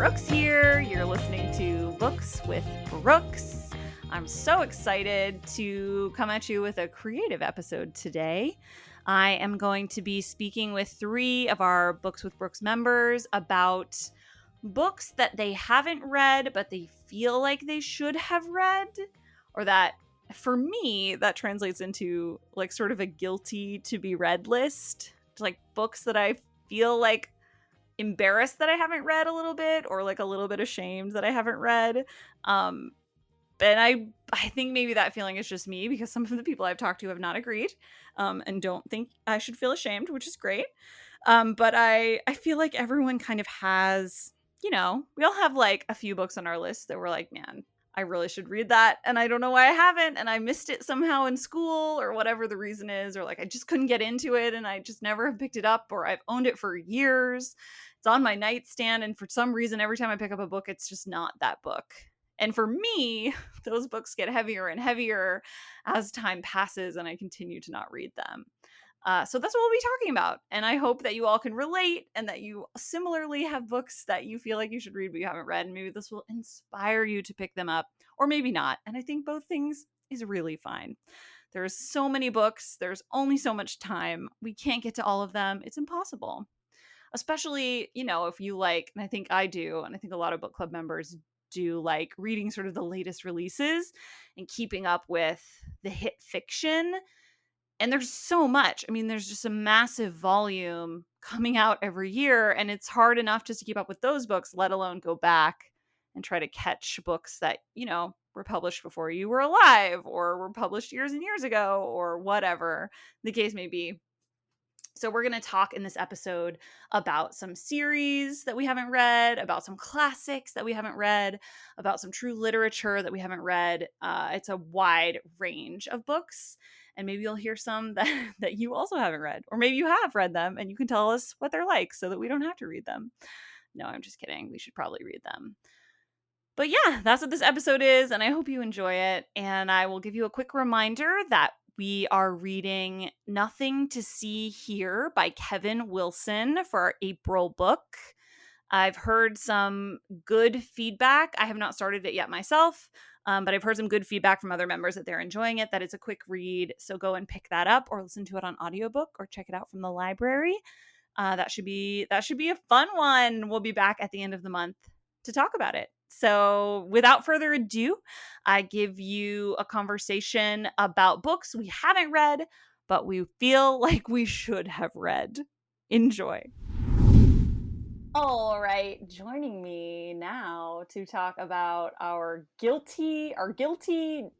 Brooks here. You're listening to Books with Brooks. I'm so excited to come at you with a creative episode today. I am going to be speaking with 3 of our Books with Brooks members about books that they haven't read, but they feel like they should have read, or that for me, that translates into like sort of a guilty to be read list. Like books that I feel like embarrassed that I haven't read a little bit, or like a little bit ashamed that I haven't read. And I think maybe that feeling is just me, because some of the people I've talked to have not agreed, and don't think I should feel ashamed, which is great. But I feel like everyone kind of has, we all have like a few books on our list that we're like, man, I really should read that, and I don't know why I haven't, and I missed it somehow in school, or whatever the reason is, or like I just couldn't get into it and I just never have picked it up, or I've owned it for years. It's on my nightstand, and for some reason every time I pick up a book, it's just not that book. And for me, those books get heavier and heavier as time passes and I continue to not read them. So that's what we'll be talking about. And I hope that you all can relate, and that you similarly have books that you feel like you should read but you haven't read. And maybe this will inspire you to pick them up, or maybe not. And I think both things is really fine. There's so many books. There's only so much time. We can't get to all of them. It's impossible. Especially, if you like, and I think I do, and I think a lot of book club members do, like reading sort of the latest releases and keeping up with the hit fiction. And there's so much. I mean, there's just a massive volume coming out every year, and it's hard enough just to keep up with those books, let alone go back and try to catch books that, were published before you were alive, or were published years and years ago, or whatever the case may be. So we're going to talk in this episode about some series that we haven't read, about some classics that we haven't read, about some true literature that we haven't read. It's a wide range of books, and maybe you'll hear some that you also haven't read, or maybe you have read them and you can tell us what they're like so that we don't have to read them. No, I'm just kidding. We should probably read them. But yeah, that's what this episode is, and I hope you enjoy it. And I will give you a quick reminder that we are reading Nothing to See Here by Kevin Wilson for our April book. I've heard some good feedback. I have not started it yet myself, but I've heard some good feedback from other members that they're enjoying it, that it's a quick read. So go and pick that up, or listen to it on audiobook, or check it out from the library. That should be a fun one. We'll be back at the end of the month to talk about it. So without further ado, I give you a conversation about books we haven't read, but we feel like we should have read. Enjoy. All right, joining me now to talk about our guilty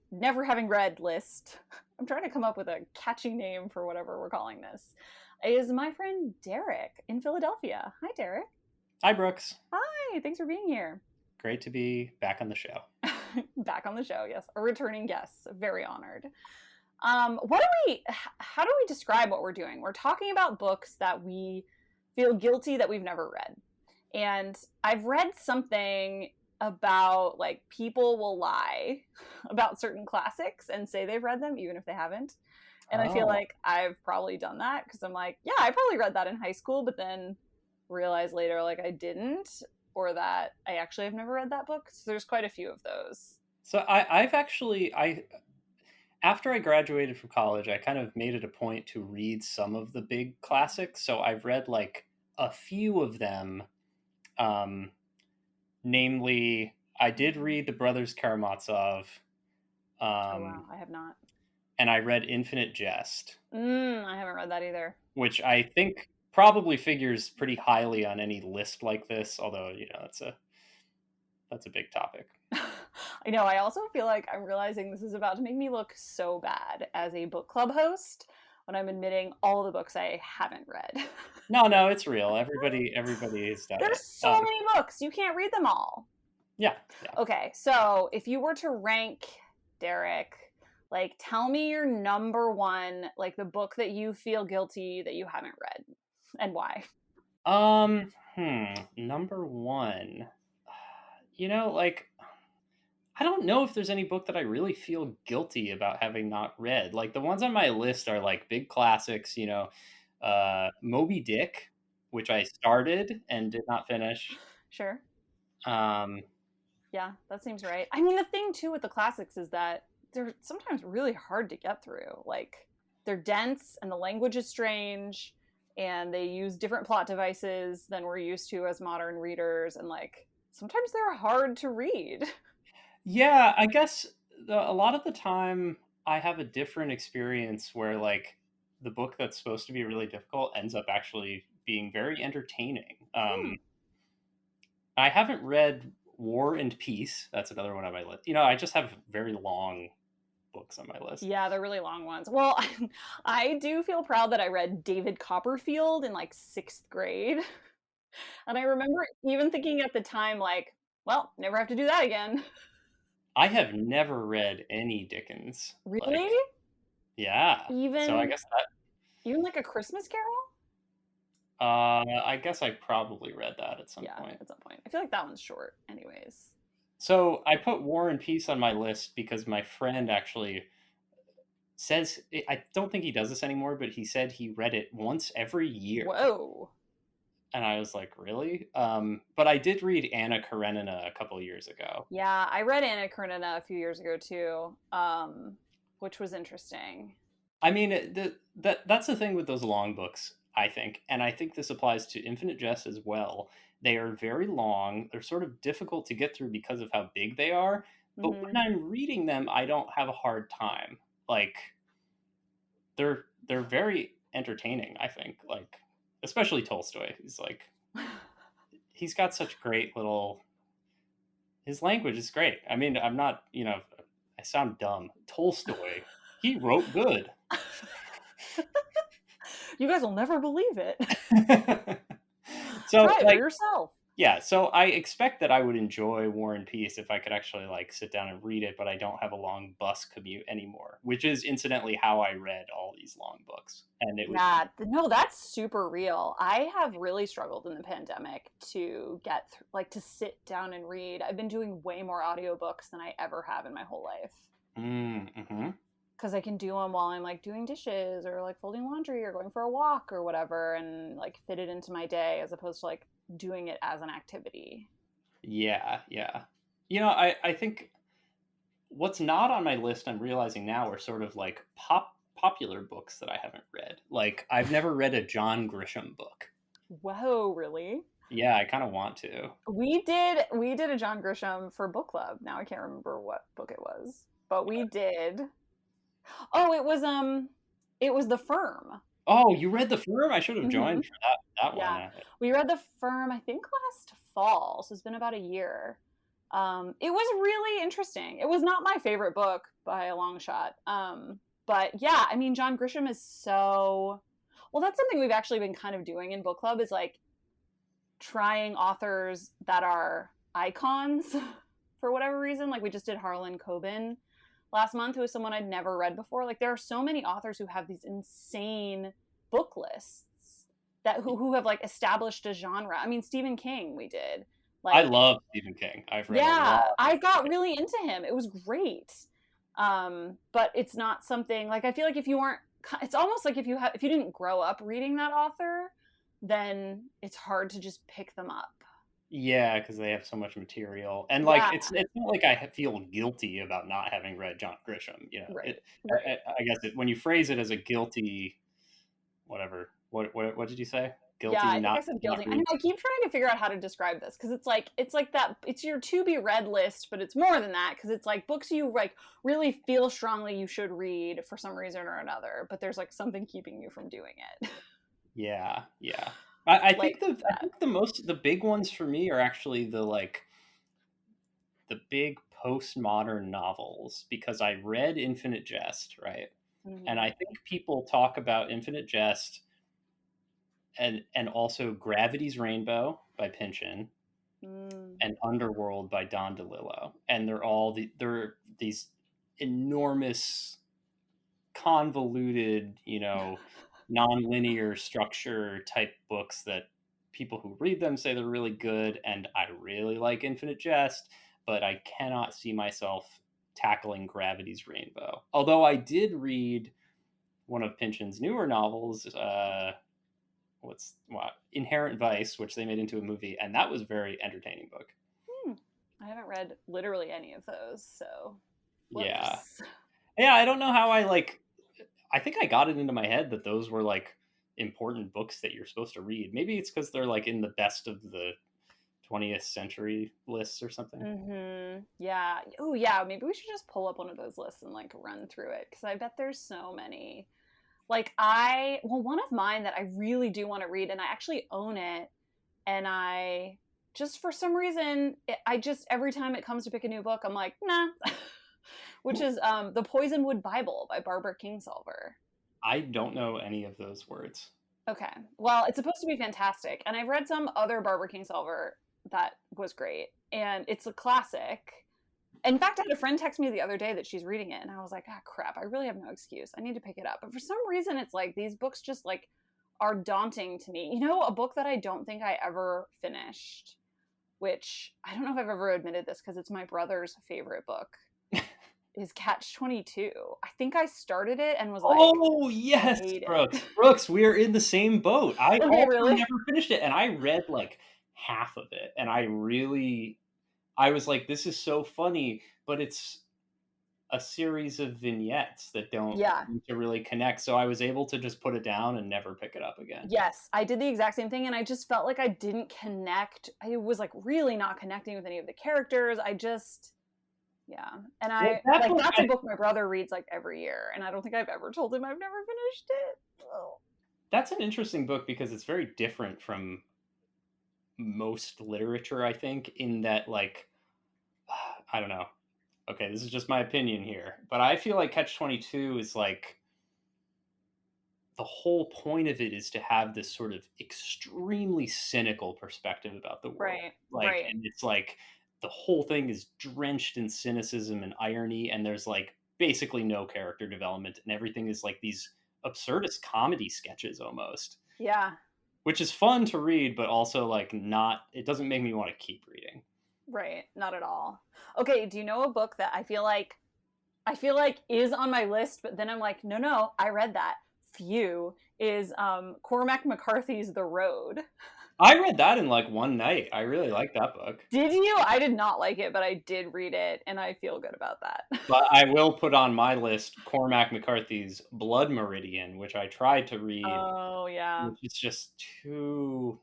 never having read list. I'm trying to come up with a catchy name for whatever we're calling this. Is my friend Derek in Philadelphia. Hi, Derek. Hi, Brooks. Hi, thanks for being here. Great to be back on the show. Back on the show, yes. A returning guest. Very honored. How do we describe what we're doing? We're talking about books that we feel guilty that we've never read. And I've read something about, like, people will lie about certain classics and say they've read them even if they haven't. And I feel like I've probably done that, because I'm like, yeah, I probably read that in high school, but then realized later, like, I didn't, or that I actually have never read that book. So there's quite a few of those. So after I graduated from college, I kind of made it a point to read some of the big classics. So I've read like a few of them. Namely, I did read The Brothers Karamazov. Oh, wow. I have not. And I read Infinite Jest. I haven't read that either. Which I think probably figures pretty highly on any list like this, although, that's a big topic. I know. I also feel like I'm realizing this is about to make me look so bad as a book club host when I'm admitting all the books I haven't read. No, it's real. Everybody is done. There's so many books. You can't read them all. Yeah. Okay, so if you were to rank, Derek, like, tell me your number one, like, the book that you feel guilty that you haven't read, and why. Number one. I don't know if there's any book that I really feel guilty about having not read. Like, the ones on my list are like big classics, Moby Dick, which I started and did not finish. Sure. Um, Yeah, that seems right. I mean, the thing too with the classics is that they're sometimes really hard to get through. Like, they're dense and the language is strange and they use different plot devices than we're used to as modern readers, and like sometimes they're hard to read. yeah, I guess a lot of the time I have a different experience where like the book that's supposed to be really difficult ends up actually being very entertaining. Hmm. I haven't read War and Peace. That's another one on my list. I just have very long books on my list. Yeah, they're really long ones. Well, I do feel proud that I read David Copperfield in like 6th grade. And I remember even thinking at the time, like, well, never have to do that again. I have never read any Dickens. Really? Like, yeah. So I Even guess that even like A Christmas Carol? I guess I probably read that at some Yeah, point. at some point. I feel like that one's short, anyways. So I put War and Peace on my list because my friend actually says I don't think he does this anymore, but he said he read it once every year, Whoa. and I was like, really? But I did read Anna Karenina a couple years ago. Yeah, I read Anna Karenina a few years ago too, which was interesting. I mean, that's the thing with those long books, I think, and I think this applies to Infinite Jest as well. They are very long. They're sort of difficult to get through because of how big they are. But Hmm. when I'm reading them, I don't have a hard time. Like they're very entertaining. I think, like especially Tolstoy. He's got such great little. His language is great. I mean, I'm not. I sound dumb. Tolstoy. He wrote good. You guys will never believe it. So Try it for like yourself. yeah, so I expect that I would enjoy War and Peace if I could actually like sit down and read it, but I don't have a long bus commute anymore, which is incidentally how I read all these long books. And it was Yeah, no, that's super real. I have really struggled in the pandemic to get like to sit down and read. I've been doing way more audiobooks than I ever have in my whole life mm-hmm. because I can do them while I'm like doing dishes or like folding laundry or going for a walk or whatever, and like fit it into my day as opposed to like doing it as an activity. Yeah, yeah. I think what's not on my list I'm realizing now are sort of like popular books that I haven't read. Like I've never read a John Grisham book. Whoa, really? Yeah, I kind of want to. We did a John Grisham for book club. Now I can't remember what book it was, but we did. Oh, it was The Firm. Oh, you read The Firm? I should have Hmm. joined for that one. Yeah, we read The Firm, I think last fall, so it's been about a year. It was really interesting. It was not my favorite book by a long shot. But yeah, I mean, John Grisham is so well. That's something we've actually been kind of doing in book club is like trying authors that are icons for whatever reason. Like we just did Harlan Coben last month, who is someone I'd never read before. Like there are so many authors who have these insane book lists that who have like established a genre. I mean, Stephen King, we did. I Like, love Stephen King. I've read a lot yeah, of I got Stephen really into him. It was great. But it's not something like I feel like if you weren't it's almost like if you didn't grow up reading that author, then it's hard to just pick them up. Yeah, because they have so much material, and like Yeah, it's not like I feel guilty about not having read John Grisham. right, right. I guess when you phrase it as a guilty, whatever. What did you say? Yeah, Guilty I think not I said not guilty. I know read. I keep trying to figure out how to describe this because it's like that it's your to be read list, but it's more than that because it's like books you like really feel strongly you should read for some reason or another, but there's like something keeping you from doing it. Yeah, yeah. I Like think that. the big ones for me are actually the big postmodern novels because I read Infinite Jest, right? And Hmm. I think people talk about Infinite Jest and also Gravity's Rainbow by Pynchon Mm. and Underworld by Don DeLillo, and they're these enormous, convoluted, non-linear structure type books that people who read them say they're really good, and I really like Infinite Jest, but I cannot see myself tackling Gravity's Rainbow. Although I did read one of Pynchon's newer novels, Inherent Vice, which they made into a movie, and that was a very entertaining book. I haven't read literally any of those, so Yeah. whoops. Yeah, I don't know how I think I got it into my head that those were like important books that you're supposed to read. Maybe it's because they're like in the best of the 20th century lists or something. Yeah. Oh, yeah. Maybe we should just pull up one of those lists and like run through it because I bet there's so many. One of mine that I really do want to read, and I actually own it, and I just for some reason, I just every time it comes to pick a new book, I'm like, nah. Which is The Poisonwood Bible by Barbara Kingsolver. I don't know any of those words. Okay. Well, it's supposed to be fantastic. And I've read some other Barbara Kingsolver that was great. And it's a classic. In fact, I had a friend text me the other day that she's reading it. And I was like, ah, crap. I really have no excuse. I need to pick it up. But for some reason, it's like these books just like are daunting to me. You know, a book that I don't think I ever finished, which I don't know if I've ever admitted this because it's my brother's favorite book, is Catch 22. I think I started it and was like, Oh I yes, hate Brooks. it. Brooks, we're in the same boat. I Okay, also really? never finished it, and I read like half of it, and I was like, this is so funny, but it's a series of vignettes that don't Yeah. seem to really connect. So I was able to just put it down and never pick it up again. Yes, I did the exact same thing, and I just felt like I didn't connect. I was like really not connecting with any of the characters. Yeah. And Well, I that like book, that's a book my brother reads like every year, and I don't think I've ever told him I've never finished it. Oh. that's an interesting book because it's very different from most literature, I think, in that like I don't know. Okay, this is just my opinion here, but I feel like Catch 22 is like the whole point of it is to have this sort of extremely cynical perspective about the world. Right, Like, right. and it's like the whole thing is drenched in cynicism and irony, and there's like basically no character development, and everything is like these absurdist comedy sketches almost, Yeah, which is fun to read, but also like not, it doesn't make me want to keep reading. right. Not at all. Okay, do you know a book that I feel like is on my list, but then I'm like, no, no, I read that. Phew, is Cormac McCarthy's The Road. I read that in like one night. I really like that book. Did you? I did not like it, but I did read it, and I feel good about that. But I will put on my list Cormac McCarthy's Blood Meridian, which I tried to read, Oh yeah. which is just too.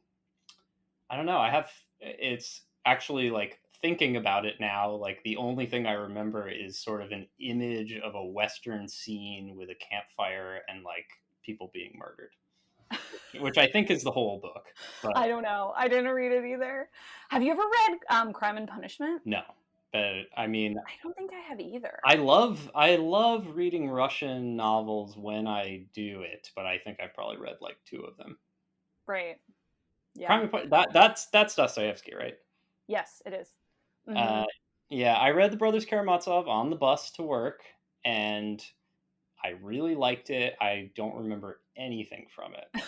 I don't know. I have. It's actually like thinking about it now. Like the only thing I remember is sort of an image of a Western scene with a campfire and like people being murdered, which I think is the whole book. But I don't know. I didn't read it either. Have you ever read Crime and Punishment? no. But I mean, I don't think I have either. I love reading Russian novels when I do it, but I think I've probably read like two of them. Right. Yeah. Crime and that's Dostoevsky, right? Yes, it is. Hmm. Uh, yeah, I read The Brothers Karamazov on the bus to work, and I really liked it. I don't remember anything from it.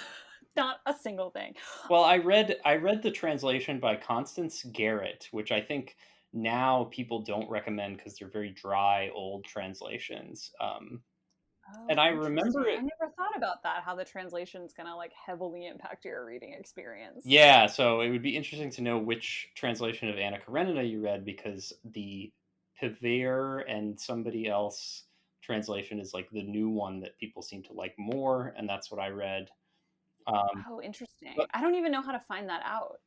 Not a single thing. Well, I read the translation by Constance Garrett, which I think now people don't recommend because they're very dry old translations. And Oh, I remember interesting. it. I never thought about that, how the translation's gonna like heavily impact your reading experience. Yeah, so it would be interesting to know which translation of Anna Karenina you read because the Pevere and somebody else translation is like the new one that people seem to like more, and that's what I read. Oh, interesting. But I don't even know how to find that out.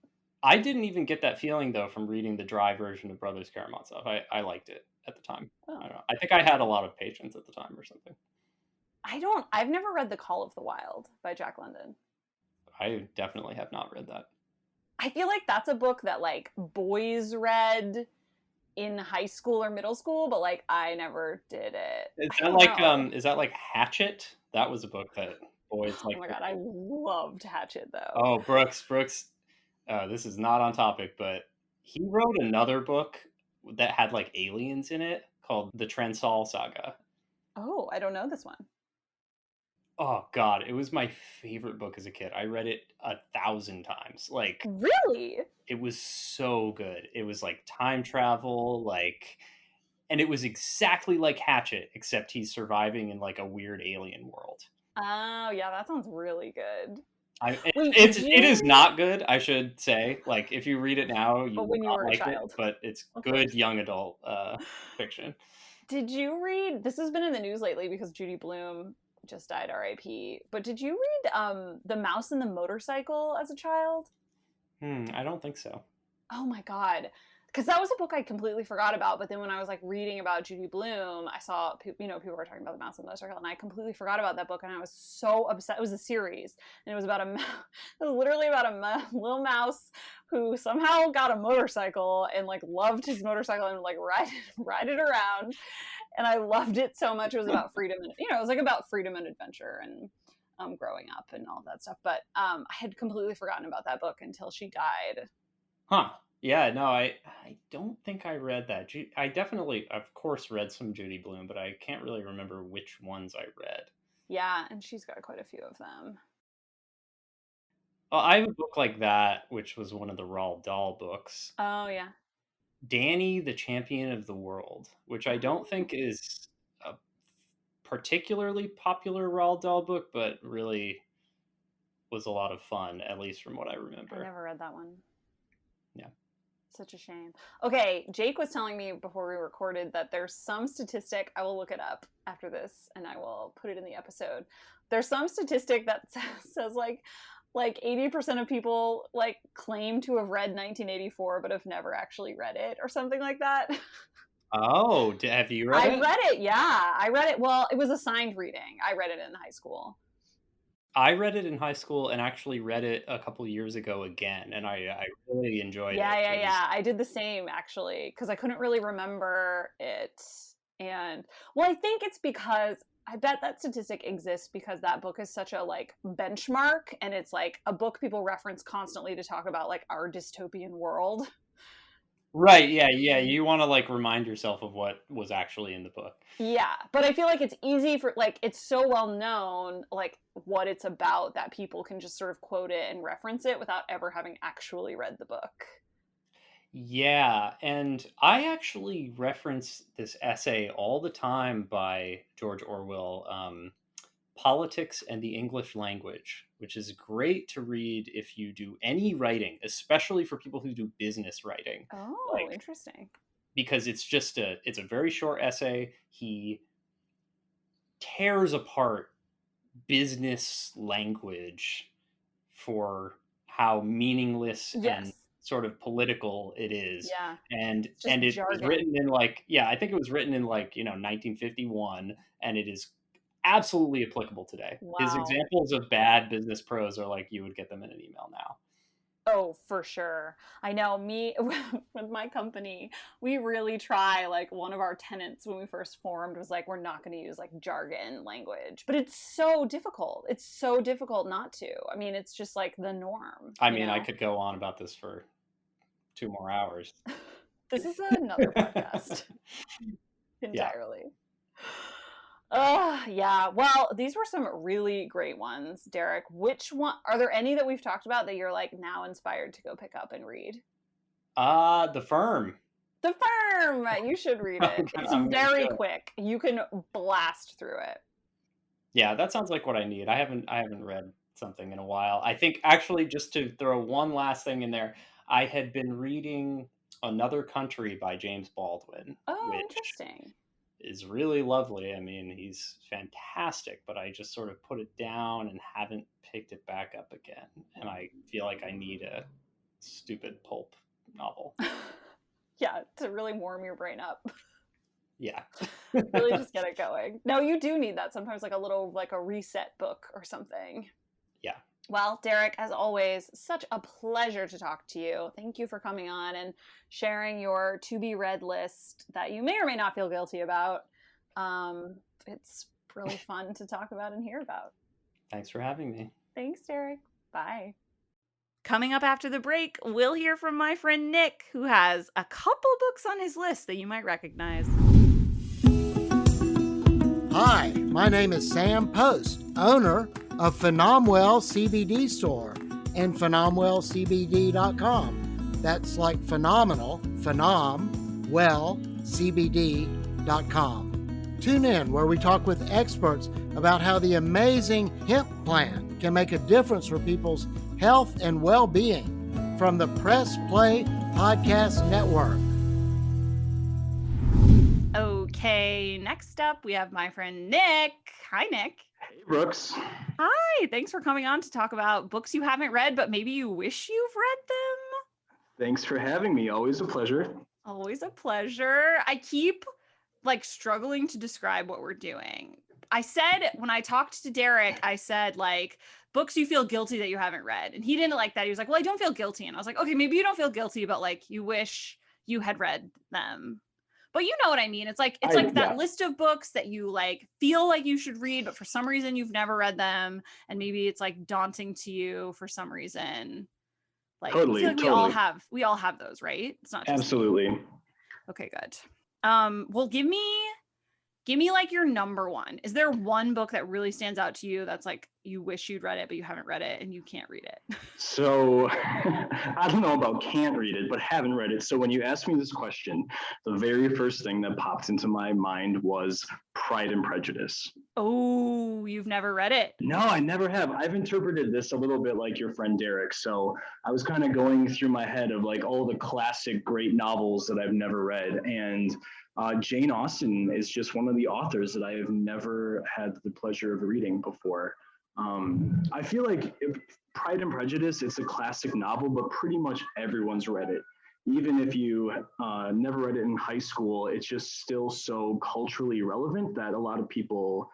I didn't even get that feeling though from reading the dry version of Brothers Karamazov. I liked it at the time. I Oh. don't know. I think I had a lot of patience at the time or something. I've never read The Call of the Wild by Jack London. I definitely have not read that. I feel like that's a book that like boys read in high school or middle school, but like I never did it. Is I that don't like know. Hatchet? That was a book that boys Oh like my to god, I read. loved Hatchet though. Oh, Brooks. This is not on topic, but he wrote another book that had like aliens in it called the Transall Saga. Oh, I don't know this one. Oh God, it was my favorite book as a kid. I read it 1,000 times. Like Really? it was so good. It was like time travel, like, and it was exactly like Hatchet, except he's surviving in like a weird alien world. Oh, yeah, that sounds really good. Wait, it is not good, I should say. Like, if you read it now, you But will when you not were a like it, child, but it's of good course. young adult fiction. Did you read? This has been in the news lately because Judy Bloom just died, R.I.P. But did you read The Mouse and the Motorcycle as a child? I don't think so. Oh my god. Because that was a book I completely forgot about, but then when I was like reading about Judy Bloom, I saw people were talking about The Mouse and the Motorcycle, and I completely forgot about that book, and I was so upset. It was a series, and it was about it was literally about a little mouse who somehow got a motorcycle and like loved his motorcycle and like ride it around, and I loved it so much. It was about freedom, and it was like about freedom and adventure and growing up and all that stuff. But I had completely forgotten about that book until she died. Huh. Yeah, no, I don't think I read that. I definitely, of course, read some Judy Bloom, but I can't really remember which ones I read. Yeah, and she's got quite a few of them. Well, I have a book like that, which was one of the Roald Dahl books. Oh yeah. Danny, the Champion of the World, which I don't Oh, think is a particularly popular Roald Dahl book, but really was a lot of fun, at least from what I I remember. never read that one. Yeah. Such a shame. Okay, Jake was telling me before we recorded that there's some statistic, I will look it up after this and I will put it in the episode. There's some statistic that says like 80% of people like claim to have read 1984 but have never actually read it or something like that. Oh, have you read I it? read it. Yeah, I read it. Well, it was a signed reading. I read it in high school. I read it in high school and actually read it a couple years ago again, and I really enjoyed Yeah, it. yeah, It was yeah. I did the same actually because I couldn't really remember it. And well, I think it's because I bet that statistic exists because that book is such a like benchmark and it's like a book people reference constantly to talk about like our dystopian world. right. Yeah, yeah. You want to like remind yourself of what was actually in the book. Yeah, but I feel like it's easy for like it's so well known like what it's about that people can just sort of quote it and reference it without ever having actually read the book. Yeah, and I actually reference this essay all the time by George Orwell, Politics and the English Language, which is great to read if you do any writing, especially for people who do business writing. Oh, Like, interesting. because it's a very short essay. He tears apart business language for how meaningless and Yes. sort of political it is. Yeah. and It's just and it was jargon. written in like, yeah, I think it was written in like 1951, and it is absolutely applicable today. His Wow. examples of bad business prose are like you would get them in an email now. Oh, for sure. I know me with my company, we really try like one of our tenants when we first formed was like we're not going to use like jargon language. But it's so difficult. It's so difficult not to. I mean, it's just like the norm, I you mean, I know. could go on about this for 2 more hours. This is another podcast Yeah. entirely. Oh, yeah. Well, these were some really great ones, Derek. Which one are there any that we've talked about that you're like now inspired to go pick up and read? The Firm. The Firm. You should read it. It's I'm gonna very do it. quick. You can blast through it. Yeah, that sounds like what I need. I haven't read something in a while. I think actually, just to throw one last thing in there, I had been reading Another Country by James Baldwin, Oh, which interesting. is really lovely. I mean, he's fantastic, but I just sort of put it down and haven't picked it back up again. And I feel like I need a stupid pulp novel. Yeah, to really warm your brain up. Yeah. Really just get it going. No, you do need that sometimes, like a little, like a reset book or something. Yeah. Well, Derek, as always, such a pleasure to talk to you. Thank you for coming on and sharing your to be read list that you may or may not feel guilty about. It's really fun to talk about and hear about. Thanks for having me. Thanks, Derek. Bye. Coming up after the break, we'll hear from my friend Nick, who has a couple books on his list that you might recognize. Hi, my name is Sam Post, owner of Phenomenal CBD Store and PhenomenalCBD.com. That's like phenomenal, CBD.com. Tune in where we talk with experts about how the amazing hemp plant can make a difference for people's health and well-being from the Press Play Podcast Network. Okay, next up we have my friend Nick. Hi, Nick. Hey, Brooks. Hi, thanks for coming on to talk about books you haven't read, but maybe you wish you've read them. Thanks for having me. Always a pleasure. Always a pleasure. I keep struggling to describe what we're doing. I said when I talked to Derek, I said books you feel guilty that you haven't read. And he didn't like that. He was like, well, I don't feel guilty. And I was like, okay, maybe you don't feel guilty, but you wish you had read them. But you know what I mean? It's that list of books that you feel like you should read, but for some reason you've never read them. And maybe it's daunting to you for some reason. Totally. We all have those, right? It's not just absolutely. Okay, good. Well, give me your number one. Is there one book that really stands out to you that's you wish you'd read it, but you haven't read it and you can't read it? So I don't know about can't read it, but haven't read it. So when you asked me this question, the very first thing that popped into my mind was Pride and Prejudice. Oh, you've never read it? No, I never have. I've interpreted this a little bit like your friend Derek. So I was kind of going through my head of all the classic great novels that I've never read. And Jane Austen is just one of the authors that I have never had the pleasure of reading before. I feel like Pride and Prejudice, it's a classic novel, but pretty much everyone's read it. Even if you never read it in high school, it's just still so culturally relevant that a lot of people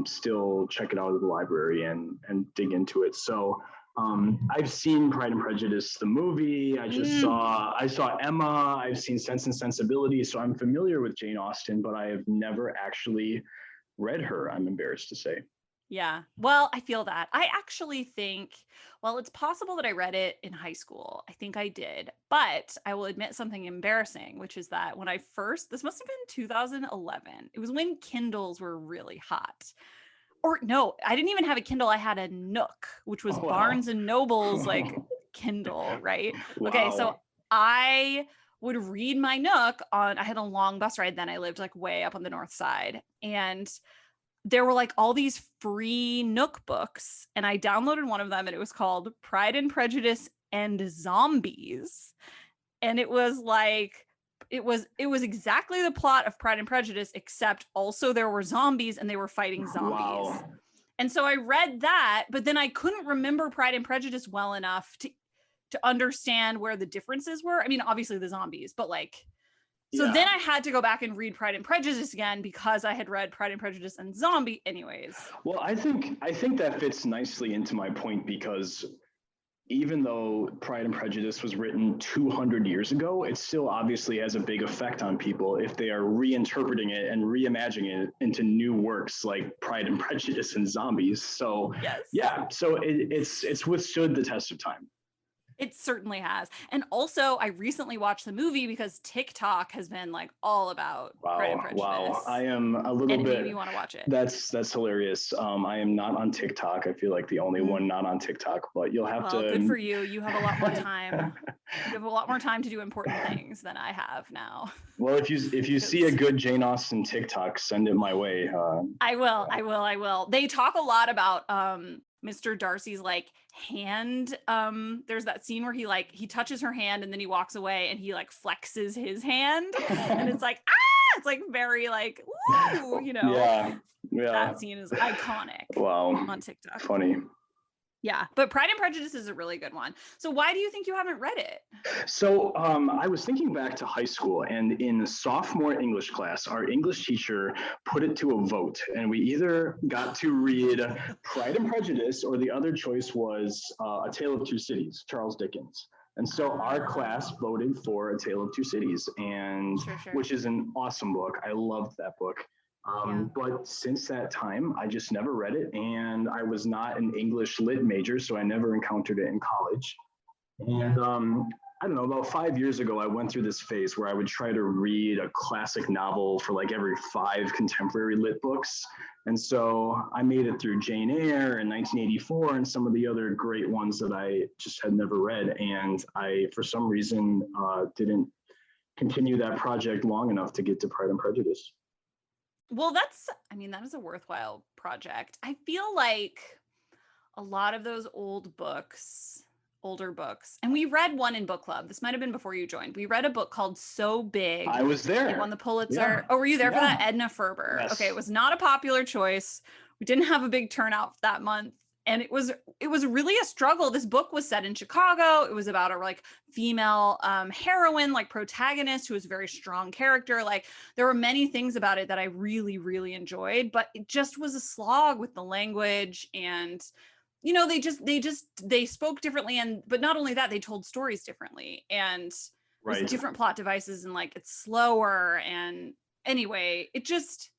still check it out at the library and dig into it. So I've seen Pride and Prejudice, the movie. I saw Emma. I've seen Sense and Sensibility. So I'm familiar with Jane Austen, but I have never actually read her, I'm embarrassed to say. Yeah. Well, I feel that. I actually think, it's possible that I read it in high school. I think I did. But I will admit something embarrassing, which is that when this must have been 2011. It was when Kindles were really hot. Or no, I didn't even have a Kindle. I had a Nook, which was Barnes and Noble's Kindle, right? Wow. Okay, so I would read my Nook I had a long bus ride then. I lived way up on the north side. And there were all these free Nook books. And I downloaded one of them and it was called Pride and Prejudice and Zombies. And it was it was exactly the plot of Pride and Prejudice, except also there were zombies and they were fighting zombies. Wow. And so I read that, but then I couldn't remember Pride and Prejudice well enough to understand where the differences were. I mean, obviously the zombies, but then I had to go back and read Pride and Prejudice again because I had read Pride and Prejudice and Zombie anyways. Well, I think that fits nicely into my point because even though Pride and Prejudice was written 200 years ago, it still obviously has a big effect on people if they are reinterpreting it and reimagining it into new works like Pride and Prejudice and Zombies. So yes. Yeah, so it's withstood the test of time. It certainly has. And also, I recently watched the movie because TikTok has been all about Pride and Prejudice. Wow, I am a little bit. And it made me want to watch it. That's hilarious. I am not on TikTok. I feel like the only one not on TikTok, but you'll have to. Good for you. You have a lot more time. You have a lot more time to do important things than I have now. Well, if you see a good Jane Austen TikTok, send it my way. I will. They talk a lot about Mr. Darcy's hand. There's that scene where he touches her hand and then he walks away and he flexes his hand and it's it's very ooh, Yeah. That scene is iconic. Wow. On TikTok. Funny. Yeah, but Pride and Prejudice is a really good one. So why do you think you haven't read it? So I was thinking back to high school, and in sophomore English class, our English teacher put it to a vote, and we either got to read Pride and Prejudice, or the other choice was A Tale of Two Cities, Charles Dickens. And so our class voted for A Tale of Two Cities, and which is an awesome book. I loved that book. But since that time, I just never read it, and I was not an English lit major, so I never encountered it in college. And I don't know, about 5 years ago, I went through this phase where I would try to read a classic novel for every 5 contemporary lit books. And so I made it through Jane Eyre in 1984 and some of the other great ones that I just had never read. And I, for some reason, didn't continue that project long enough to get to Pride and Prejudice. Well, that is a worthwhile project. I feel like a lot of those older books, and we read one in book club. This might have been before you joined. We read a book called So Big. I was there. It won the Pulitzer. Yeah. Oh, were you there for Yeah. that? Edna Ferber. Yes. Okay, it was not a popular choice. We didn't have a big turnout that month. And it was really a struggle. This book was set in Chicago. It was about a like female heroine, like protagonist who was a very strong character. Like there were many things about it that I really, really enjoyed, but it just was a slog with the language. And you know, they spoke differently, but not only that, they told stories differently, and there's different plot devices, and like it's slower. And anyway, it just,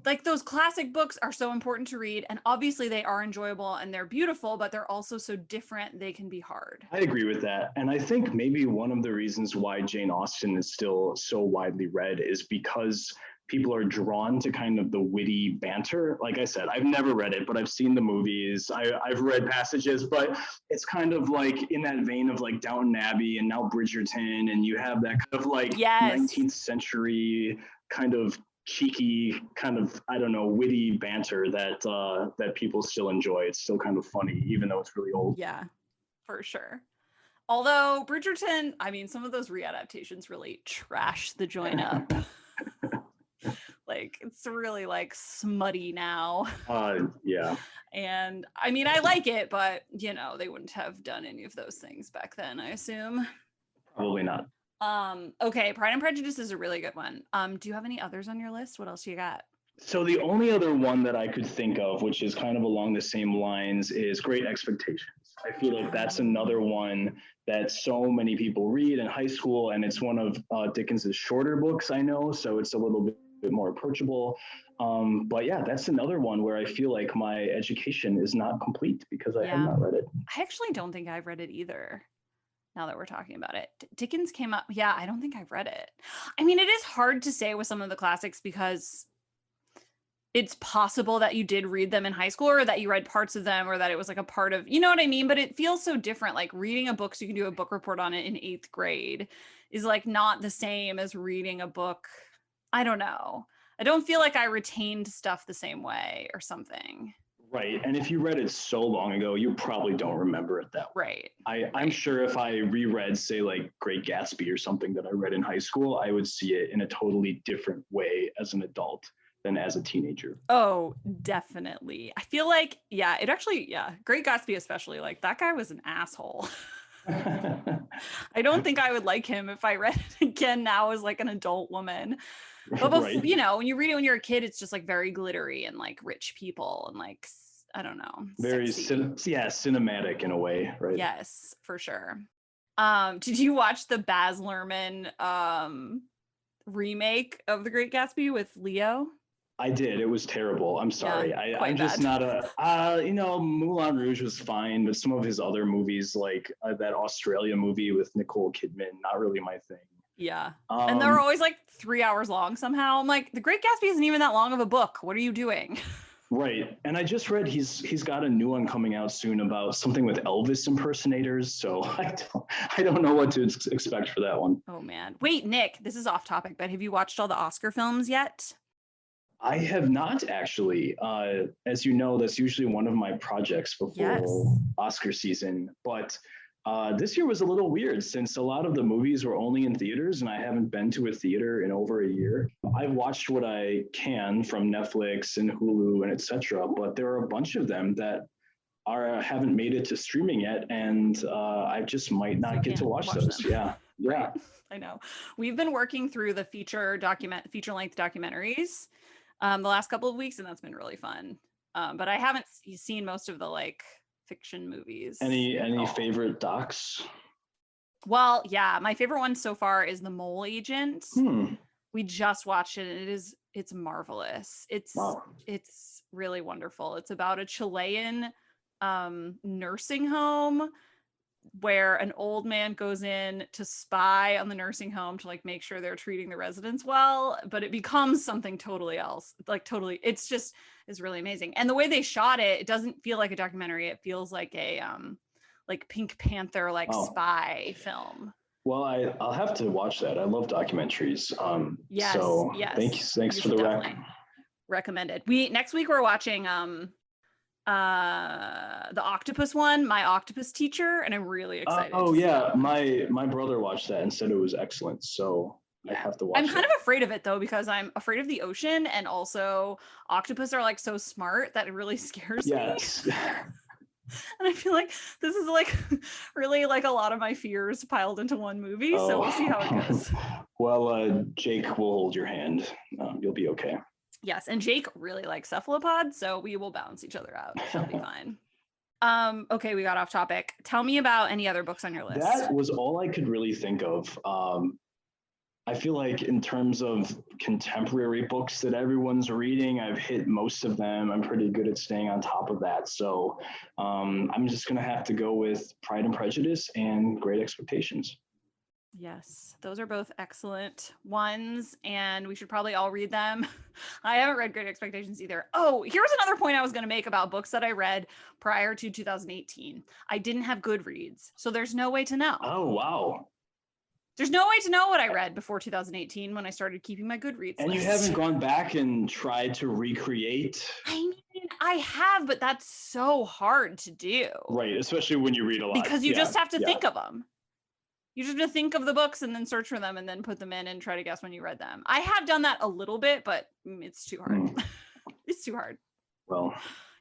like, those classic books are so important to read, and obviously they are enjoyable and they're beautiful, but they're also so different, they can be hard. I agree with that. And I think maybe one of the reasons why Jane Austen is still so widely read is because people are drawn to kind of the witty banter. Like I said, I've never read it, but I've seen the movies. I've read passages, but it's kind of like in that vein of like Downton Abbey and now Bridgerton, and you have that kind of like 19th century kind of cheeky, kind of, I don't know, witty banter that people still enjoy. It's still kind of funny, even though it's really old. Yeah, for sure. Although Bridgerton, I mean, some of those readaptations really trash the joint up. Like it's really like smutty now. Yeah. And I mean, I like it, but you know, they wouldn't have done any of those things back then, I assume. Probably not. Okay, Pride and Prejudice is a really good one. Do you have any others on your list? What else you got? So the only other one that I could think of, which is kind of along the same lines, is Great Expectations. I feel like that's another one that so many people read in high school, and it's one of Dickens's shorter books, I know, so it's a little bit more approachable. But yeah, that's another one where I feel like my education is not complete because I have not read it. I actually don't think I've read it either. Now that we're talking about it, Dickens came up. Yeah, I don't think I've read it. I mean, it is hard to say with some of the classics because it's possible that you did read them in high school, or that you read parts of them, or that it was like a part of, you know what I mean? But it feels so different. Like reading a book so you can do a book report on it in 8th grade is like not the same as reading a book. I don't know. I don't feel like I retained stuff the same way or something. Right. And if you read it so long ago, you probably don't remember it that way. Right. I'm sure if I reread, say, like Great Gatsby or something that I read in high school, I would see it in a totally different way as an adult than as a teenager. Oh, definitely. I feel like, Great Gatsby especially, like that guy was an asshole. I don't think I would like him if I read it again now as like an adult woman. But before, you know, when you read it when you're a kid, it's just like very glittery and like rich people and like, I don't know. Very cinematic in a way, right? Yes, for sure. Did you watch the Baz Luhrmann remake of The Great Gatsby with Leo? I did. It was terrible. I'm sorry. Yeah, I'm just not Moulin Rouge was fine, but some of his other movies, like that Australia movie with Nicole Kidman, not really my thing. Yeah. And they're always like 3 hours long somehow. I'm like, The Great Gatsby isn't even that long of a book. What are you doing? Right. And I just read he's got a new one coming out soon about something with Elvis impersonators. So I don't know what to expect for that one. Oh, man. Wait, Nick, this is off topic, but have you watched all the Oscar films yet? I have not actually. As you know, that's usually one of my projects before Oscar season. But this year was a little weird since a lot of the movies were only in theaters and I haven't been to a theater in over a year. I've watched what I can from Netflix and Hulu and etc. But there are a bunch of them that haven't made it to streaming yet, and I just might not get to watch those. Them. Yeah. Right. I know. We've been working through the feature-length documentaries the last couple of weeks, and that's been really fun. But I haven't seen most of the like fiction movies. Any favorite docs? Well, yeah, my favorite one so far is The Mole Agent. We just watched it, and it's marvelous. It's really wonderful. It's about a Chilean nursing home where an old man goes in to spy on the nursing home to like make sure they're treating the residents well, but it becomes something totally else. It's really amazing. And the way they shot it, it doesn't feel like a documentary. It feels like a like Pink Panther spy film. Well, I'll have to watch that. I love documentaries. Yes. So thanks for the rec. recommended. Next week we're watching the octopus one, My Octopus Teacher, and I'm really excited. Oh yeah, my brother watched that and said it was excellent. So I have to watch I'm it. kind of afraid of it though, because I'm afraid of the ocean, and also octopus are like so smart that it really scares me. Yes. And I feel like this is like really like a lot of my fears piled into one movie. So we'll see how it goes. Well, Jake will hold your hand. You'll be okay. Yes, and Jake really likes cephalopods, so we will balance each other out. She'll be fine. Okay, we got off topic. Tell me about any other books on your list. That was all I could really think of. I feel like in terms of contemporary books that everyone's reading, I've hit most of them. I'm pretty good at staying on top of that. So I'm just going to have to go with Pride and Prejudice and Great Expectations. Yes, those are both excellent ones, and we should probably all read them. I haven't read Great Expectations either. Oh, here's another point I was going to make about books that I read prior to 2018. I didn't have Goodreads, so there's no way to know. Oh, wow. There's no way to know what I read before 2018 when I started keeping my Goodreads And list. you haven't gone back and tried to recreate? I mean, I have, but that's so hard to do. Right, especially when you read a lot. Because you just have to think of them. You just have to think of the books and then search for them and then put them in and try to guess when you read them. I have done that a little bit, but it's too hard. It's too hard. Well.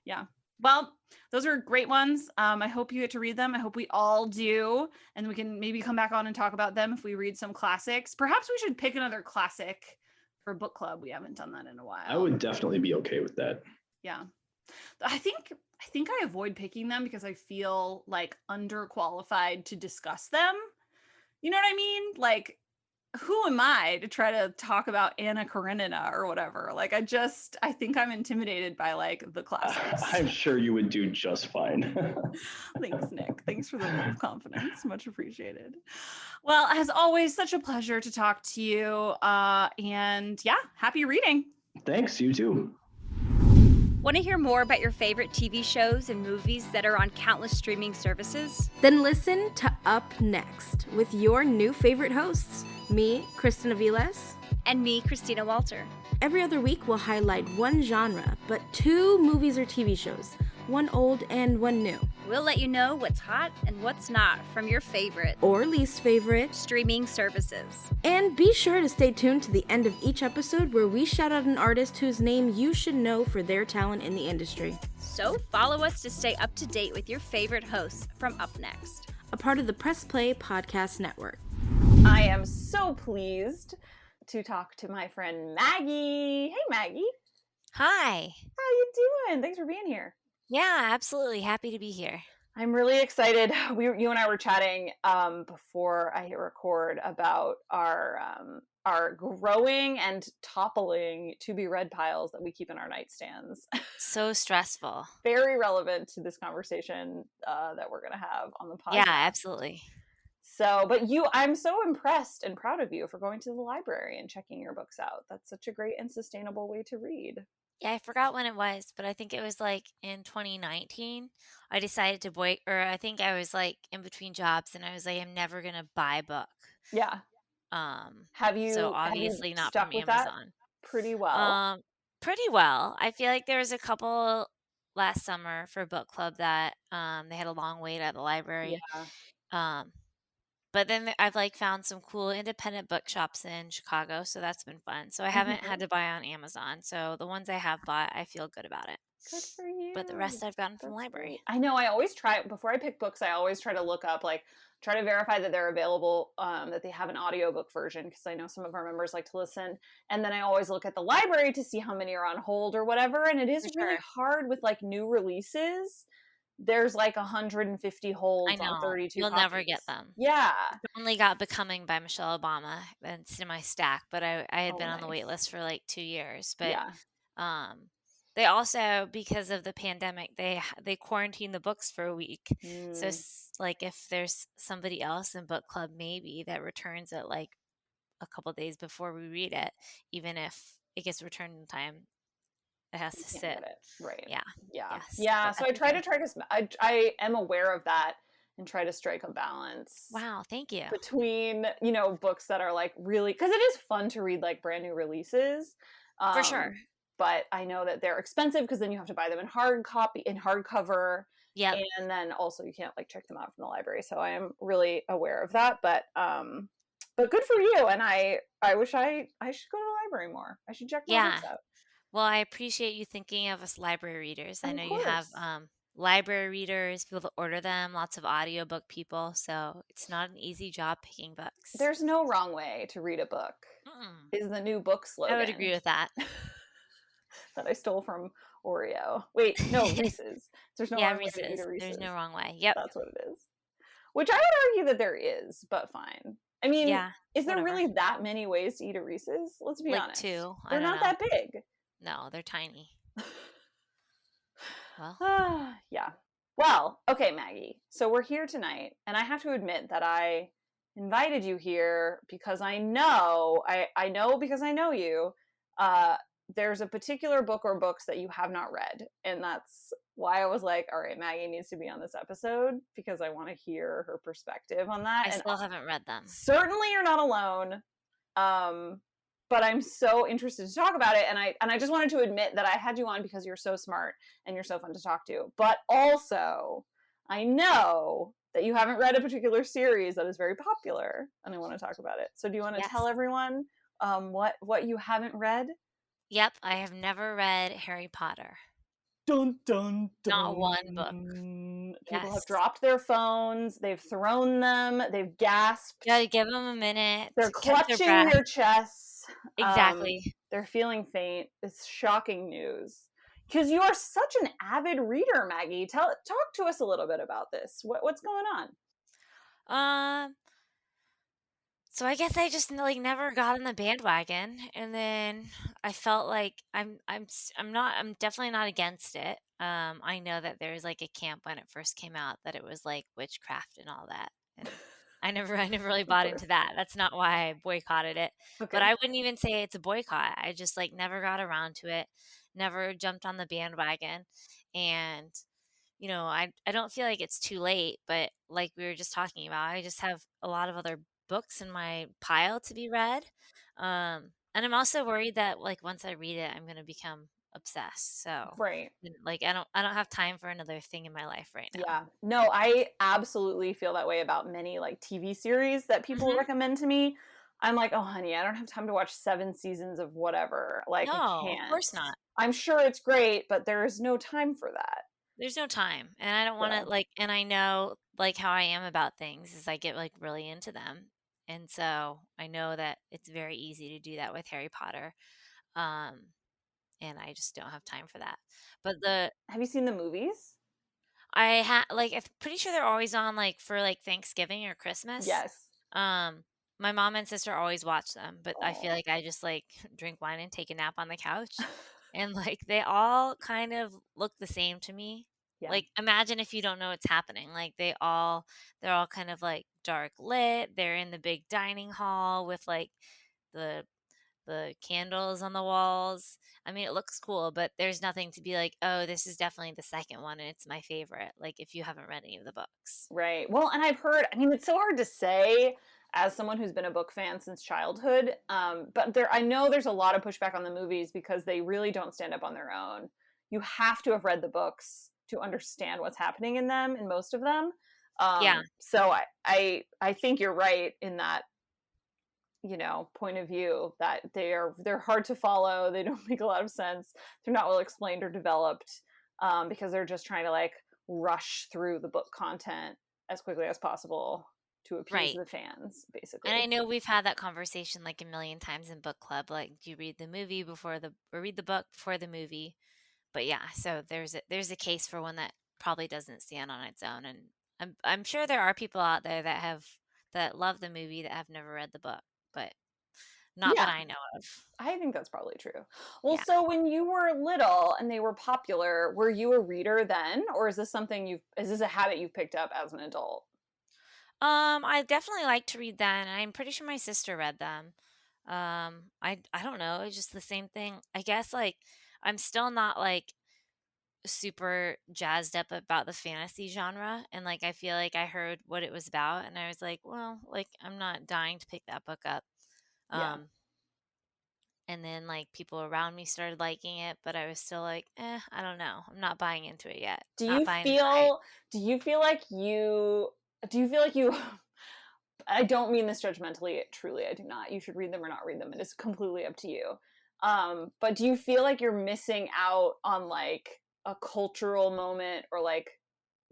Yeah. Well, those are great ones. I hope you get to read them. I hope we all do. And we can maybe come back on and talk about them if we read some classics. Perhaps we should pick another classic for book club. We haven't done that in a while. I would definitely be okay with that. Yeah. I think I avoid picking them because I feel like underqualified to discuss them. You know what I mean? Like, who am I to try to talk about Anna Karenina or whatever? Like, I think I'm intimidated by like the classics. I'm sure you would do just fine. Thanks, Nick. Thanks for the vote of confidence. Much appreciated. Well, as always, such a pleasure to talk to you. And yeah, happy reading. Thanks, you too. Want to hear more about your favorite TV shows and movies that are on countless streaming services? Then listen to Up Next with your new favorite hosts, me, Kristen Aviles, And me, Christina Walter. Every other week we'll highlight one genre, but 2 movies or TV shows, one old and one new. We'll let you know what's hot and what's not from your favorite or least favorite streaming services. And be sure to stay tuned to the end of each episode where we shout out an artist whose name you should know for their talent in the industry. So follow us to stay up to date with your favorite hosts from Up Next, a part of the Press Play Podcast Network. I am so pleased to talk to my friend Maggie. Hey, Maggie. Hi. How you doing? Thanks for being here. Yeah, absolutely. Happy to be here. I'm really excited. You and I were chatting before I hit record about our growing and toppling to be read piles that we keep in our nightstands. So stressful. Very relevant to this conversation that we're going to have on the podcast. Yeah, absolutely. So, but I'm so impressed and proud of you for going to the library and checking your books out. That's such a great and sustainable way to read. Yeah, I forgot when it was, but I think it was like in 2019. I decided to I think I was like in between jobs and I was like, I'm never going to buy a book. Yeah. Have you not stuck from with Amazon. That pretty well? Pretty well. I feel like there was a couple last summer for book club that they had a long wait at the library. Yeah. But then I've like found some cool independent bookshops in Chicago, so that's been fun. So I haven't had to buy on Amazon. So the ones I have bought, I feel good about it. Good for you. But the rest I've gotten from the library. I know. I always try, before I pick books, I always try to look up, like, try to verify that they're available, that they have an audiobook version, because I know some of our members like to listen. And then I always look at the library to see how many are on hold or whatever. And it is really hard with like new releases. There's like 150 holds on 32 You'll copies. never get them. Yeah. I only got Becoming by Michelle Obama, and it's in my stack, but I had been on the wait list for like 2 years. But they also, because of the pandemic, they quarantined the books for a week. So like if there's somebody else in book club maybe that returns it like a couple days before we read it, even if it gets returned in time, it has to sit. Right. Yeah. Yeah. Yes. Yeah. So I try to I am aware of that and try to strike a balance. Wow. Thank you. Between, books that are like really, because it is fun to read like brand new releases. For sure. but I know that they're expensive because then you have to buy them in hardcover. Yep. And then also you can't like check them out from the library. So I am really aware of that. But good for you. And I wish I should go to the library more. I should check more books out. Well, I appreciate you thinking of us library readers. I Of know you have course. library readers, people that order them, lots of audiobook people. So it's not an easy job picking books. There's no wrong way to read a book. Is the new book slogan. I would agree with that. That I stole from Oreo. Wait, no, Reese's. There's no wrong way to eat a Reese's. There's no wrong way. Yep. That's what it is. Which I would argue that there is, but fine. I mean, is there really that many ways to eat a Reese's? Let's be honest. 2. They're not that big. No, they're tiny. Well. Yeah. Well, okay, Maggie. So we're here tonight, and I have to admit that I invited you here because I know because I know you, there's a particular book or books that you have not read. And that's why I was like, all right, Maggie needs to be on this episode because I want to hear her perspective on that. I still haven't read them. Certainly you're not alone. But I'm so interested to talk about it. And I just wanted to admit that I had you on because you're so smart and you're so fun to talk to. But also, I know that you haven't read a particular series that is very popular, and I want to talk about it. So do you want to tell everyone what you haven't read? Yep, I have never read Harry Potter. Dun, dun, dun. Not one book. People have dropped their phones. They've thrown them. They've gasped. Yeah, give them a minute. They're clutching their chests. Exactly. They're feeling faint. It's shocking news. Because you are such an avid reader, Maggie. Talk to us a little bit about this. What's going on? So I guess I just like never got on the bandwagon, and then I felt like I'm definitely not against it. I know that there's like a camp when it first came out that it was like witchcraft and all that. And I never really bought into that. That's not why I boycotted it. Okay. But I wouldn't even say it's a boycott. I just like never got around to it, never jumped on the bandwagon. And you know, I don't feel like it's too late, but like we were just talking about, I just have a lot of other books in my pile to be read. And I'm also worried that like once I read it, I'm going to become obsessed. So like I don't have time for another thing in my life right now. Yeah. No, I absolutely feel that way about many like TV series that people recommend to me. I'm like, oh honey, I don't have time to watch 7 seasons of whatever. Like no, I can't. Of course not. I'm sure it's great, but there is no time for that. There's no time. And I don't want to like, and I know like how I am about things is I get like really into them. And so I know that it's very easy to do that with Harry Potter. And I just don't have time for that. But have you seen the movies? I I'm pretty sure they're always on like for like Thanksgiving or Christmas. Yes. My mom and sister always watch them, but I feel like I just like drink wine and take a nap on the couch. And like they all kind of look the same to me. Yeah. Like imagine if you don't know what's happening. Like they're all kind of like dark lit. They're in the big dining hall with like the candles on the walls. I mean, it looks cool, but there's nothing to be like, oh, this is definitely the second one and it's my favorite. Like if you haven't read any of the books. Right. Well, and I've heard, I mean, it's so hard to say as someone who's been a book fan since childhood. But I know there's a lot of pushback on the movies because they really don't stand up on their own. You have to have read the books to understand what's happening in them, in most of them. So I think you're right in that, you know, point of view that they're hard to follow. They don't make a lot of sense. They're not well explained or developed because they're just trying to like rush through the book content as quickly as possible to appease the fans, basically. And I know we've had that conversation like a million times in book club. Like, do you read the movie or read the book before the movie? But yeah, so there's a case for one that probably doesn't stand on its own, and I'm sure there are people out there that love the movie that have never read the book, but not that I know of. I think that's probably true. Well, so when you were little and they were popular, were you a reader then, or is this a habit you've picked up as an adult? I definitely like to read them. I'm pretty sure my sister read them. I don't know. It's just the same thing. I guess like I'm still not like super jazzed up about the fantasy genre, and like I feel like I heard what it was about, and I was like, well, like I'm not dying to pick that book up. And and then like people around me started liking it, but I was still like, I don't know. I'm not buying into it yet. Do Not you buying the hype. feel like you I don't mean this judgmentally, truly I do not. You should read them or not read them. It is completely up to you. But do you feel like you're missing out on like a cultural moment or like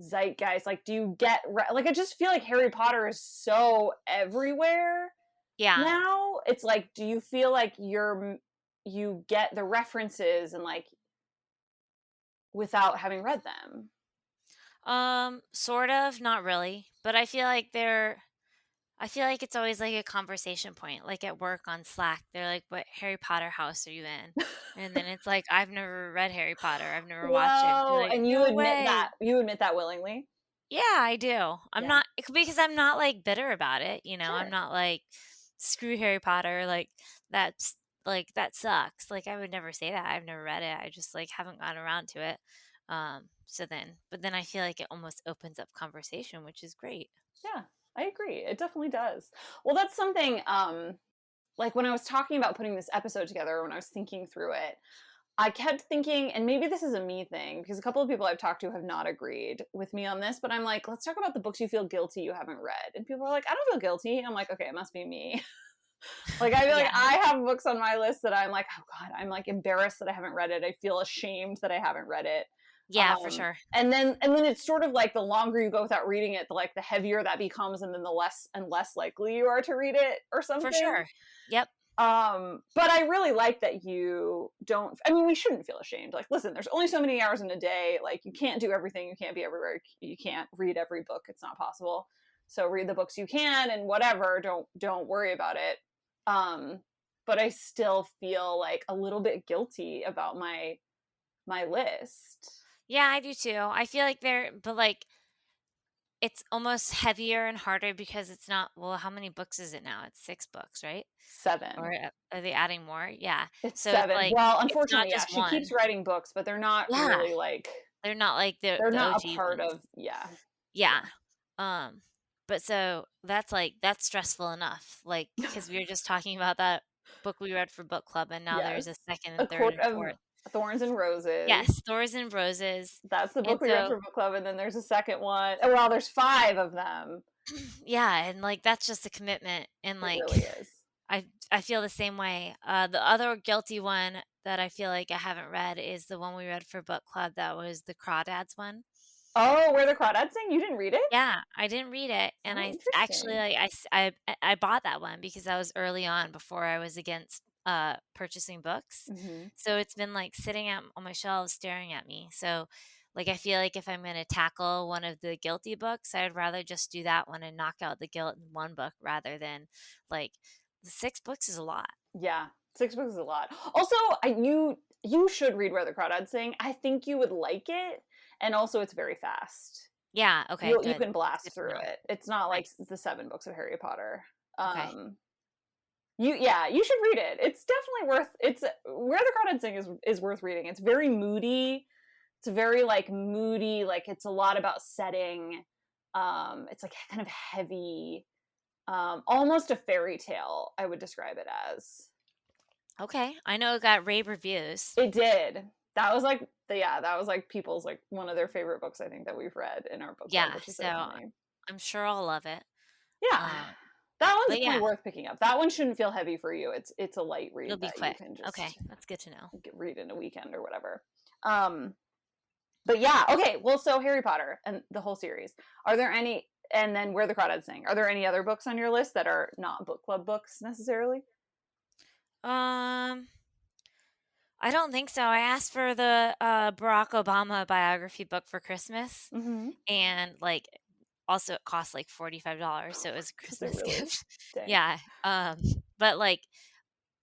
zeitgeist? Like, do you get like, I just feel like Harry Potter is so everywhere Yeah. now. It's like, do you feel like you get the references and like without having read them? Sort of, not really. But I feel like it's always like a conversation point, like at work on Slack. They're like, "What Harry Potter house are you in?" And then it's like, "I've never read Harry Potter. I've never watched it." Be Whoa, like, and "No way." you admit that willingly? Yeah, I do. I'm Yeah. not because I'm not like bitter about it, I'm Sure. not like screw Harry Potter, like that sucks. Like I would never say that. I've never read it. I just like haven't gotten around to it. But then I feel like it almost opens up conversation, which is great. Yeah, I agree. It definitely does. Well, that's something like when I was talking about putting this episode together, when I was thinking through it, I kept thinking, and maybe this is a me thing, because a couple of people I've talked to have not agreed with me on this, but I'm like, let's talk about the books you feel guilty you haven't read. And people are like, I don't feel guilty. I'm like, okay, it must be me. Like, I feel like Yeah. I have books on my list that I'm like, oh God, I'm like embarrassed that I haven't read it. I feel ashamed that I haven't read it. Yeah, for sure. And then it's sort of like the longer you go without reading it, the heavier that becomes, and then the less and less likely you are to read it or something. For sure. Yep. But I really like that you don't. I mean, we shouldn't feel ashamed. Like, listen, there's only so many hours in a day. Like, you can't do everything. You can't be everywhere. You can't read every book. It's not possible. So read the books you can, and whatever. Don't worry about it. But I still feel like a little bit guilty about my list. Yeah, I do too. I feel like it's almost heavier and harder because it's not, well, how many books is it now? It's 6 books, right? 7. Or are they adding more? Yeah. It's So 7. like, Well, it's not unfortunately, yeah, just she one. keeps writing books, but they're not Yeah. really like They're not like the not OG a part ones. of, yeah. Yeah. But so that's stressful enough. Like, because we were just talking about that book we read for book club, and now there's a second and third and fourth. Thorns and Roses. Yes, Thorns and Roses. That's the book we read for book club, and then there's a second one. Oh, well, there's 5 of them. Yeah, and like that's just a commitment, and like it really is. I feel the same way. The other guilty one that I feel like I haven't read is the one we read for book club. That was the Crawdads one. Oh, Where the Crawdads Sing? You didn't read it? Yeah, I didn't read it, and I actually I bought that one because I was early on before I was against purchasing books. Mm-hmm. So it's been like sitting on my shelves staring at me. So like I feel like if I'm going to tackle one of the guilty books, I'd rather just do that one and knock out the guilt in one book rather than like the 6 books is a lot. Yeah, 6 books is a lot. Also, you should read Where the Crawdads Sing. I think you would like it, and also it's very fast. Yeah, okay, you can blast through it. It's not like the 7 books of Harry Potter. Okay. You should read it. It's definitely Where the Crawdads Sing is worth reading. It's very moody. It's very like moody, like it's a lot about setting. It's like kind of heavy, almost a fairy tale, I would describe it as. Okay, I know it got rave reviews. It did. That was like people's like one of their favorite books I think that we've read in our book club, which is so funny. I'm sure I'll love it. Yeah. That one's definitely worth picking up. That one shouldn't feel heavy for you. It's a light read. It'll be quick. You can just okay, that's good to know. Read in a weekend or whatever. But yeah, okay. Well, so Harry Potter and the whole series. Are there any? And then Where the Crawdads Sing. Are there any other books on your list that are not book club books necessarily? I don't think so. I asked for the Barack Obama biography book for Christmas, and like also it cost like $45, so it was a Christmas gift. Yeah, but like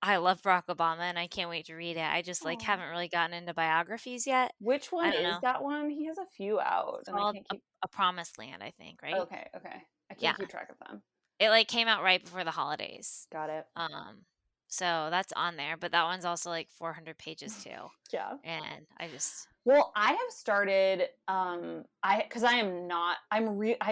I love Barack Obama, and I can't wait to read it. I just like haven't really gotten into biographies yet. Which one is that one? He has a few out. It's called A Promised Land, I think, right? Okay. I can't keep track of them. It like came out right before the holidays. Got it. So that's on there, but that one's also like 400 pages too. Yeah. And I have started, I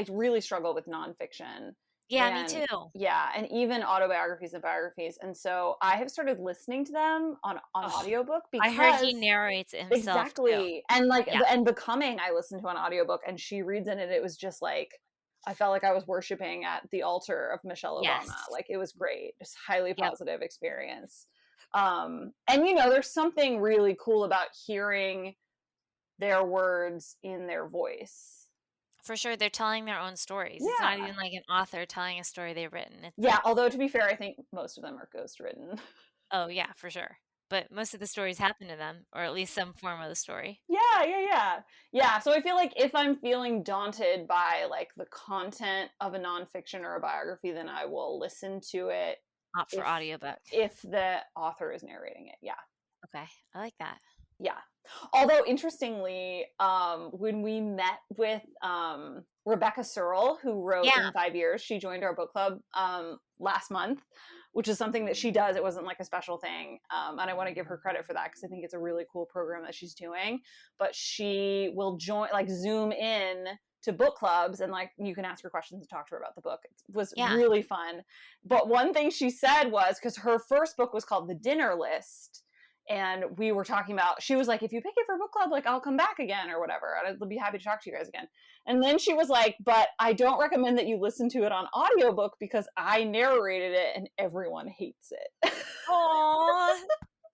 really struggle with nonfiction Yeah, me and too. yeah, and even autobiographies and biographies. And so I have started listening to them on audiobook I heard he because narrates it himself too. exactly. And like Yeah. and Becoming I listened to an audiobook and she reads in it. It was just like I felt like I was worshiping at the altar of Michelle Yes. Obama. Like it was great. Just highly Yep. positive experience. And there's something really cool about hearing their words in their voice. For sure, they're telling their own stories. It's not even like an author telling a story they've written. It's yeah, although to be fair, I think most of them are ghost written. Oh yeah, for sure. But most of the stories happen to them, or at least some form of the story. Yeah. So I feel like if I'm feeling daunted by like the content of a nonfiction or a biography, then I will listen to it. Opt for audiobook. If the author is narrating it. Yeah. Okay. I like that. Yeah. Although interestingly, when we met with Rebecca Searle, who wrote In 5 Years, she joined our book club last month, which is something that she does. It wasn't like a special thing. And I want to give her credit for that because I think it's a really cool program that she's doing. But she will join, like Zoom in to book clubs and like you can ask her questions and talk to her about the book. It was really fun. But one thing she said was, because her first book was called The Dinner List, and we were talking about, she was like, if you pick it for book club, like I'll come back again or whatever. I'd be happy to talk to you guys again. And then she was like, but I don't recommend that you listen to it on audiobook because I narrated it and everyone hates it. Aww,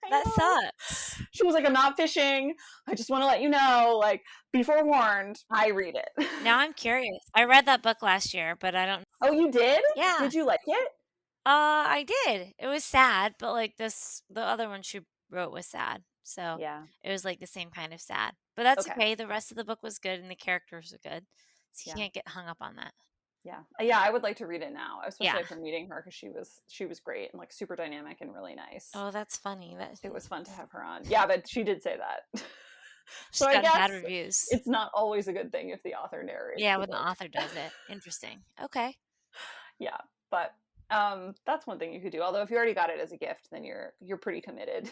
that sucks. She was like, I'm not fishing. I just want to let you know, like, be forewarned, I read it. Now I'm curious. I read that book last year, but I don't. Oh, you did? Yeah. Did you like it? I did. It was sad, but like the other one she wrote was sad. So yeah, it was like the same kind of sad. But that's okay. The rest of the book was good and the characters were good. So you can't get hung up on that. Yeah, I would like to read it now, especially after meeting her, because she was great and like super dynamic and really nice. Oh, that's funny. It was fun to have her on. Yeah, but she did say that. So I guess bad reviews. It's not always a good thing if the author narrates. Yeah, when the author does it. Interesting. Okay. Yeah, but that's one thing you could do. Although if you already got it as a gift, then you're pretty committed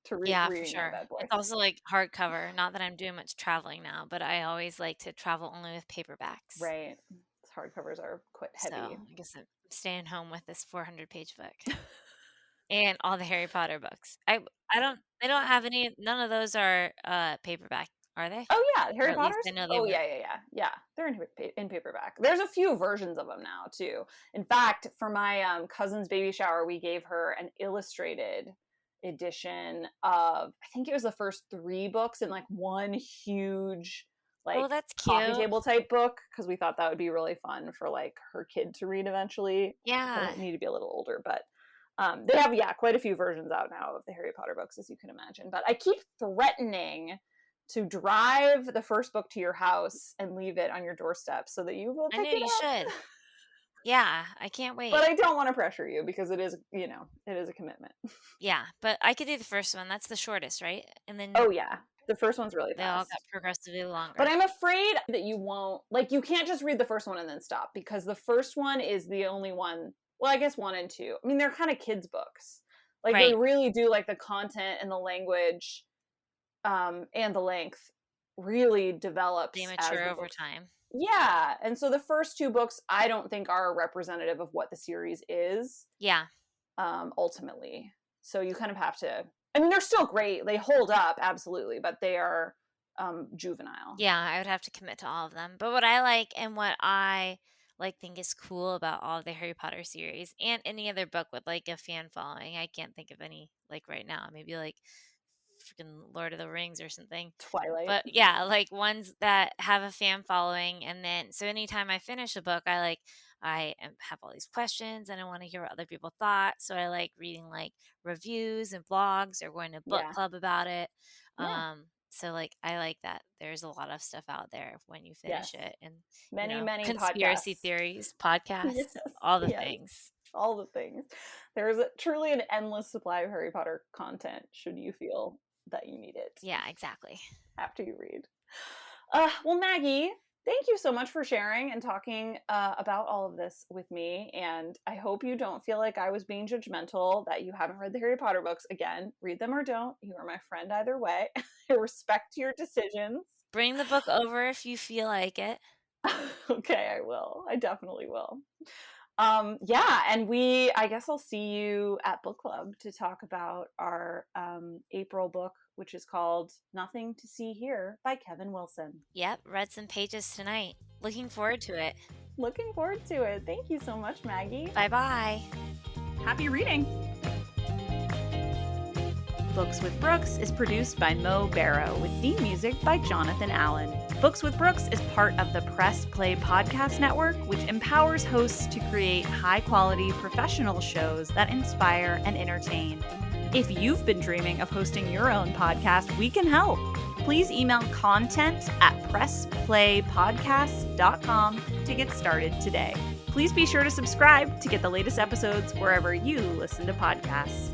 to reading. Yeah, for sure. It's also like hardcover. Not that I'm doing much traveling now, but I always like to travel only with paperbacks. Right. Hardcovers are quite heavy. So I guess I'm staying home with this 400-page book and all the Harry Potter books. They don't have any. None of those are paperback, are they? Oh yeah, Harry Potter's. Yeah. They're in paperback. There's a few versions of them now too. In fact, for my cousin's baby shower, we gave her an illustrated edition of, I think it was the first 3 books in like one huge, like, that's coffee table type book, because we thought that would be really fun for like her kid to read eventually. Yeah, they need to be a little older, but they have quite a few versions out now of the Harry Potter books, as you can imagine. But I keep threatening to drive the first book to your house and leave it on your doorstep so that you will pick it up. I know you should. Yeah, I can't wait. But I don't want to pressure you because it is a commitment. Yeah, but I could do the first one. That's the shortest, right? And then the first one's really fast. They all got progressively longer. But I'm afraid that you won't, like, you can't just read the first one and then stop, because the first one is the only one. Well, I guess 1 and 2. I mean, they're kind of kids' books. Like, they really do, like, the content and the language and the length really develops. They mature over time. Yeah. And so the first 2 books, I don't think are representative of what the series is. Yeah. Ultimately. So you kind of have to, I mean, they're still great. They hold up, absolutely, but they are juvenile. Yeah, I would have to commit to all of them. But what I like and what I think is cool about all of the Harry Potter series and any other book with like a fan following, I can't think of any like right now. Maybe like freaking Lord of the Rings or something. Twilight. But yeah, like ones that have a fan following, and then so anytime I finish a book, I have all these questions and I want to hear what other people thought. So I like reading like reviews and blogs or going to book club about it. Yeah. So like I like that there's a lot of stuff out there when you finish it, and many conspiracy theories, podcasts, all the things. All the things. There's truly an endless supply of Harry Potter content should you feel that you need it. Yeah, exactly. After you read. Well, Maggie, thank you so much for sharing and talking about all of this with me. And I hope you don't feel like I was being judgmental that you haven't read the Harry Potter books. Again, read them or don't. You are my friend either way. I respect your decisions. Bring the book over if you feel like it. Okay, I will. I definitely will. Yeah, and I guess I'll see you at book club to talk about our April book, which is called Nothing to See Here by Kevin Wilson. Yep, read some pages tonight. Looking forward to it. Looking forward to it. Thank you so much, Maggie. Bye-bye. Happy reading. Books with Brooks is produced by Mo Barrow with theme music by Jonathan Allen. Books with Brooks is part of the Press Play Podcast Network, which empowers hosts to create high-quality professional shows that inspire and entertain. If you've been dreaming of hosting your own podcast, we can help. Please email content@pressplaypodcast.com to get started today. Please be sure to subscribe to get the latest episodes wherever you listen to podcasts.